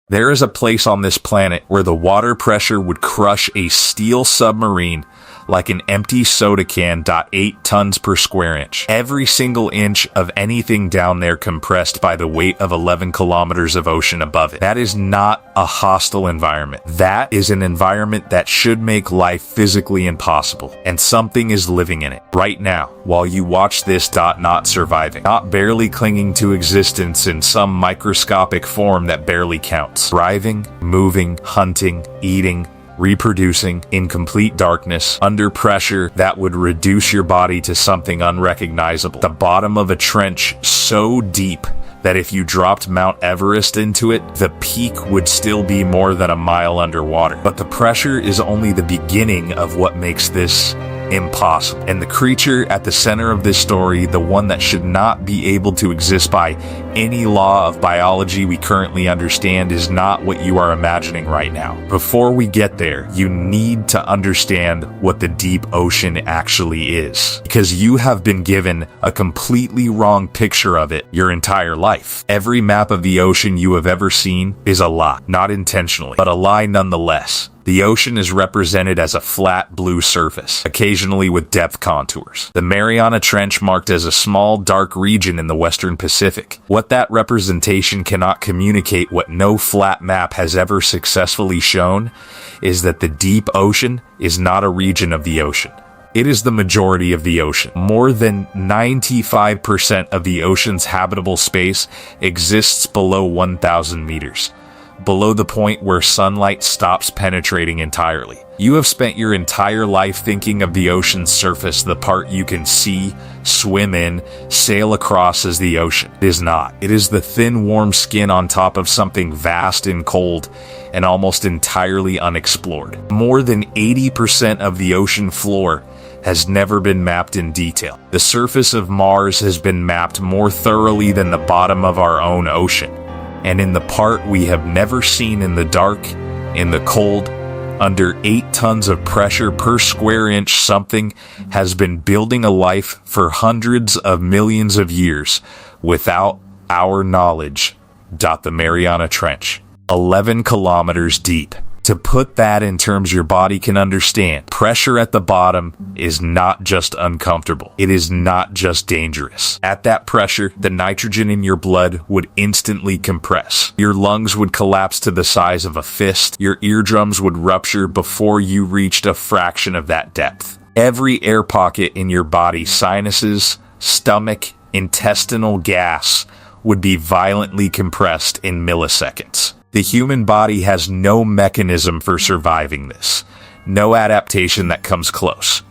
There is a place on this planet where the water pressure would crush a steel submarine like an empty soda can. 8 tons per square inch. Every single inch of anything down there compressed by the weight of 11 kilometers of ocean above it. That is not a hostile environment. That is an environment that should make life physically impossible. And something is living in it right now while you watch this. Not surviving. Not barely clinging to existence in some microscopic form that barely counts. Thriving, moving, hunting, eating, reproducing in complete darkness, under pressure that would reduce your body to something unrecognizable. The bottom of a trench so deep that if you dropped Mount Everest into it, the peak would still be more than a mile underwater. But the pressure is only the beginning of what makes this impossible. And the creature at the center of this story, the one that should not be able to exist by any law of biology we currently understand, is not what you are imagining right now. Before we get there, you need to understand what the deep ocean actually is, because you have been given a completely wrong picture of it your entire life. Every map of the ocean you have ever seen is a lie, not intentionally, but a lie nonetheless. The ocean is represented as a flat blue surface, occasionally with depth contours. The Mariana Trench marked as a small, dark region in the Western Pacific. What that representation cannot communicate, what no flat map has ever successfully shown, is that the deep ocean is not a region of the ocean. It is the majority of the ocean. More than 95% of the ocean's habitable space exists below 1,000 meters. Below the point where sunlight stops penetrating entirely. You have spent your entire life thinking of the ocean's surface, the part you can see, swim in, sail across, as the ocean. It is not. It is the thin, warm skin on top of something vast and cold and almost entirely unexplored. More than 80% of the ocean floor has never been mapped in detail. The surface of Mars has been mapped more thoroughly than the bottom of our own ocean. And in the part we have never seen, in the dark, in the cold, under 8 tons of pressure per square inch, something has been building a life for hundreds of millions of years without our knowledge. The Mariana Trench, 11 kilometers deep. To put that in terms your body can understand, pressure at the bottom is not just uncomfortable. It is not just dangerous. At that pressure, the nitrogen in your blood would instantly compress. Your lungs would collapse to the size of a fist. Your eardrums would rupture before you reached a fraction of that depth. Every air pocket in your body, sinuses, stomach, intestinal gas, would be violently compressed in milliseconds. The human body has no mechanism for surviving this. No adaptation that comes close.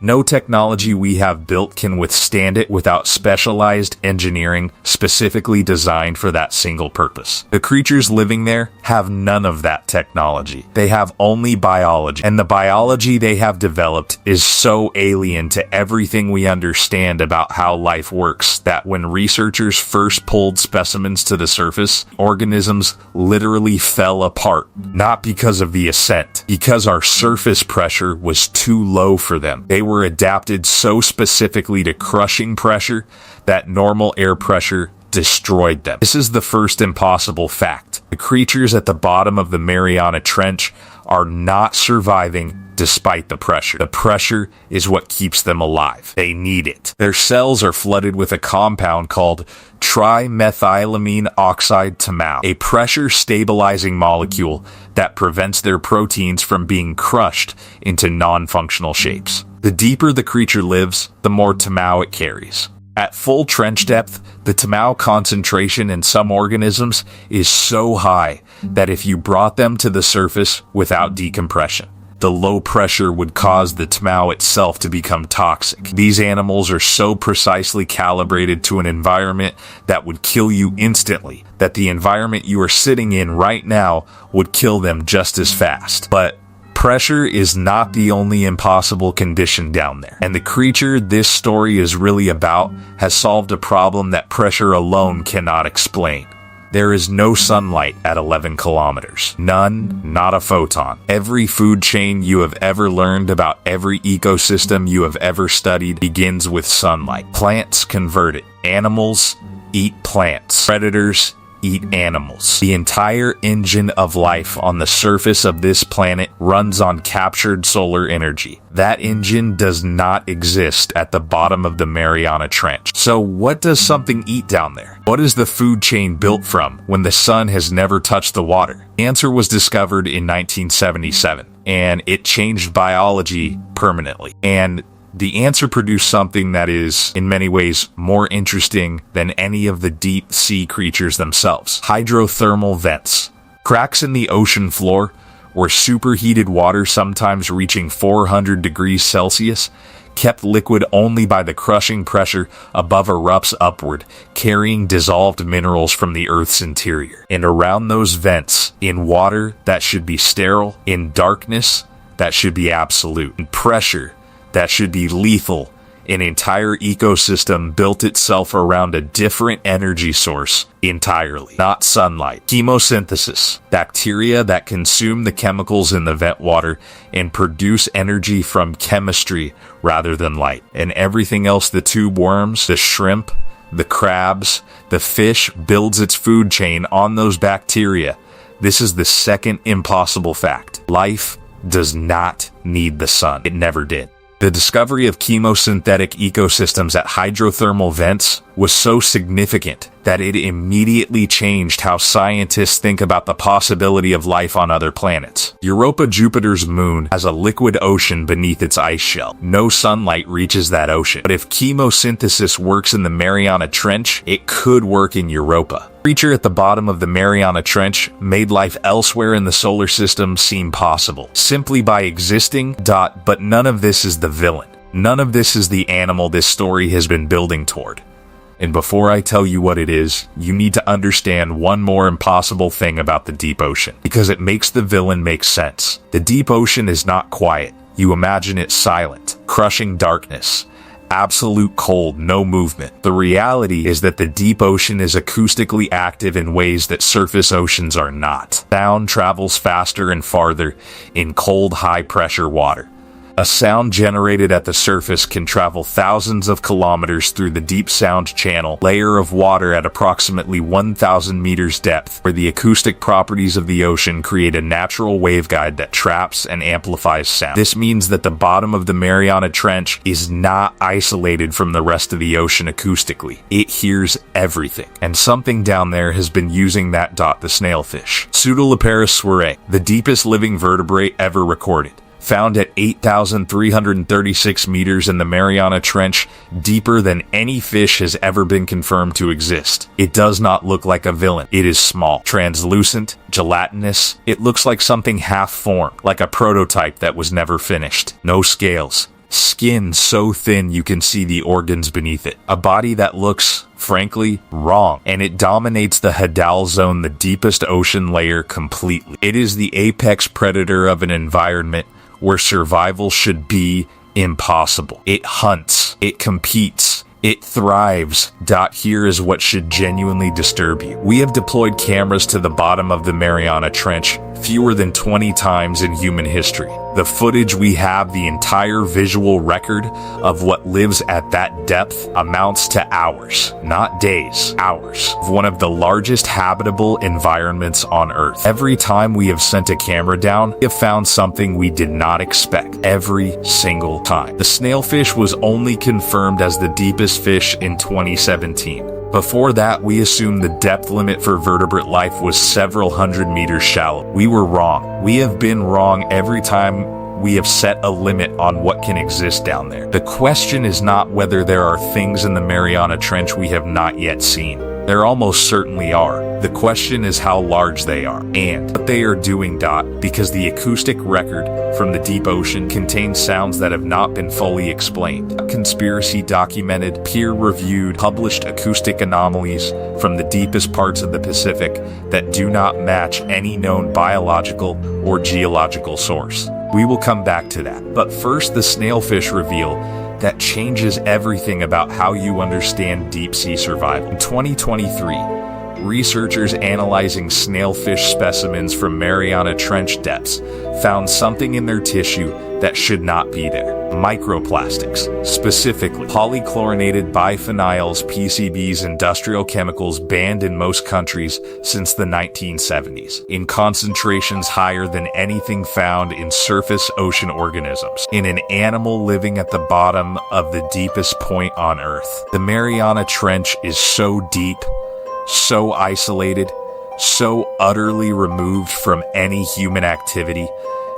No technology we have built can withstand it without specialized engineering specifically designed for that single purpose. The creatures living there have none of that technology. They have only biology, and the biology they have developed is so alien to everything we understand about how life works that when researchers first pulled specimens to the surface, organisms literally fell apart. Not because of the ascent, because our surface pressure was too low for them. They were adapted so specifically to crushing pressure that normal air pressure destroyed them. This is the first impossible fact. The creatures at the bottom of the Mariana Trench are not surviving despite the pressure. The pressure is what keeps them alive. They need it. Their cells are flooded with a compound called trimethylamine oxide TMAO, a pressure-stabilizing molecule that prevents their proteins from being crushed into non-functional shapes. The deeper the creature lives, the more TMAO it carries. At full trench depth, the TMAO concentration in some organisms is so high that if you brought them to the surface without decompression, the low pressure would cause the TMAO itself to become toxic. These animals are so precisely calibrated to an environment that would kill you instantly, that the environment you are sitting in right now would kill them just as fast. But pressure is not the only impossible condition down there. And the creature this story is really about has solved a problem that pressure alone cannot explain. There is no sunlight at 11 kilometers. None, not a photon. Every food chain you have ever learned about, every ecosystem you have ever studied, begins with sunlight. Plants convert it. Animals eat plants. Predators eat animals. The entire engine of life on the surface of this planet runs on captured solar energy. That engine does not exist at the bottom of the Mariana Trench. So what does something eat down there? What is the food chain built from when the sun has never touched the water? The answer was discovered in 1977, and it changed biology permanently. And the answer produced something that is, in many ways, more interesting than any of the deep sea creatures themselves. Hydrothermal vents. Cracks in the ocean floor, where superheated water, sometimes reaching 400 degrees Celsius, kept liquid only by the crushing pressure above, erupts upward, carrying dissolved minerals from the Earth's interior. And around those vents, in water that should be sterile, in darkness that should be absolute, in pressure that should be lethal, an entire ecosystem built itself around a different energy source entirely. Not sunlight. Chemosynthesis. Bacteria that consume the chemicals in the vent water and produce energy from chemistry rather than light. And everything else, the tube worms, the shrimp, the crabs, the fish, builds its food chain on those bacteria. This is the second impossible fact. Life does not need the sun. It never did. The discovery of chemosynthetic ecosystems at hydrothermal vents was so significant that it immediately changed how scientists think about the possibility of life on other planets. Europa, Jupiter's moon, has a liquid ocean beneath its ice shell. No sunlight reaches that ocean. But if chemosynthesis works in the Mariana Trench, it could work in Europa. The creature at the bottom of the Mariana Trench made life elsewhere in the solar system seem possible, simply by existing. But none of this is the villain. None of this is the animal this story has been building toward. And before I tell you what it is, you need to understand one more impossible thing about the deep ocean, because it makes the villain make sense. The deep ocean is not quiet. You imagine it silent, crushing darkness, absolute cold, no movement. The reality is that the deep ocean is acoustically active in ways that surface oceans are not. Sound travels faster and farther in cold, high-pressure water. A sound generated at the surface can travel thousands of kilometers through the deep sound channel layer of water at approximately 1,000 meters depth, where the acoustic properties of the ocean create a natural waveguide that traps and amplifies sound. This means that the bottom of the Mariana Trench is not isolated from the rest of the ocean acoustically. It hears everything. And something down there has been using that. The snailfish. Pseudoleparus soiree, the deepest living vertebrate ever recorded. Found at 8,336 meters in the Mariana Trench, deeper than any fish has ever been confirmed to exist. It does not look like a villain. It is small, translucent, gelatinous. It looks like something half-formed, like a prototype that was never finished. No scales. Skin so thin you can see the organs beneath it. A body that looks, frankly, wrong. And it dominates the Hadal zone, the deepest ocean layer, completely. It is the apex predator of an environment where survival should be impossible. It hunts, it competes, it thrives. Here is what should genuinely disturb you. We have deployed cameras to the bottom of the Mariana Trench fewer than 20 times in human history. The footage we have, the entire visual record of what lives at that depth, amounts to hours, not days, hours, of one of the largest habitable environments on Earth. Every time we have sent a camera down, we have found something we did not expect. Every single time. The snailfish was only confirmed as the deepest fish in 2017. Before that, we assumed the depth limit for vertebrate life was several hundred meters shallow. We were wrong. We have been wrong every time we have set a limit on what can exist down there. The question is not whether there are things in the Mariana Trench we have not yet seen. There almost certainly are. The question is how large they are and what they are doing. Because the acoustic record from the deep ocean contains sounds that have not been fully explained. Conspiracy documented, peer-reviewed, published acoustic anomalies from the deepest parts of the Pacific that do not match any known biological or geological source. We will come back to that. But first, the snailfish reveal that changes everything about how you understand deep sea survival. In 2023, researchers analyzing snailfish specimens from Mariana Trench depths found something in their tissue that should not be there. Microplastics, specifically polychlorinated biphenyls PCBs, industrial chemicals banned in most countries since the 1970s, in concentrations higher than anything found in surface ocean organisms, in an animal living at the bottom of the deepest point on Earth. The Mariana Trench is so deep, so isolated, so utterly removed from any human activity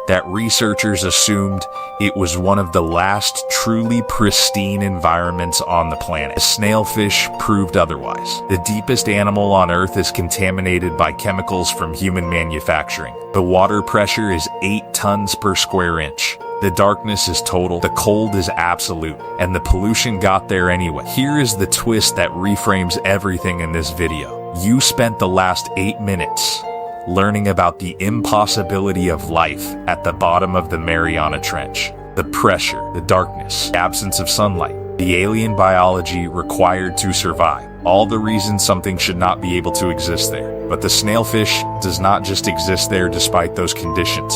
that researchers assumed it was one of the last truly pristine environments on the planet. The snailfish proved otherwise. The deepest animal on Earth is contaminated by chemicals from human manufacturing. The water pressure is 8 tons per square inch. The darkness is total, the cold is absolute, and the pollution got there anyway. Here is the twist that reframes everything in this video. You spent the last 8 minutes learning about the impossibility of life at the bottom of the Mariana Trench. The pressure, the darkness, the absence of sunlight, the alien biology required to survive. All the reasons something should not be able to exist there. But the snailfish does not just exist there despite those conditions.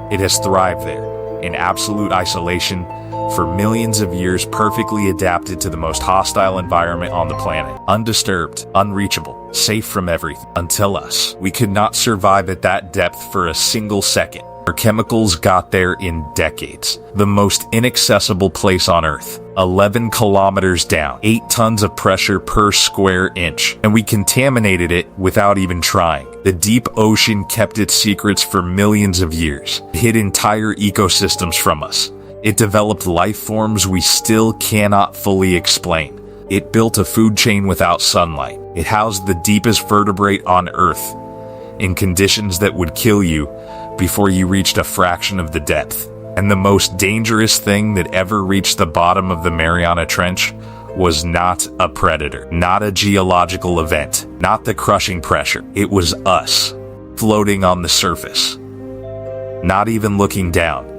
It has thrived there, in absolute isolation, for millions of years, perfectly adapted to the most hostile environment on the planet. Undisturbed, unreachable, safe from everything. Until us. We could not survive at that depth for a single second. Our chemicals got there in decades. The most inaccessible place on Earth. 11 kilometers down. 8 tons of pressure per square inch. And we contaminated it without even trying. The deep ocean kept its secrets for millions of years. It hid entire ecosystems from us. It developed life forms we still cannot fully explain. It built a food chain without sunlight. It housed the deepest vertebrate on Earth in conditions that would kill you before you reached a fraction of the depth. And the most dangerous thing that ever reached the bottom of the Mariana Trench was not a predator, not a geological event, not the crushing pressure. It was us, floating on the surface, not even looking down.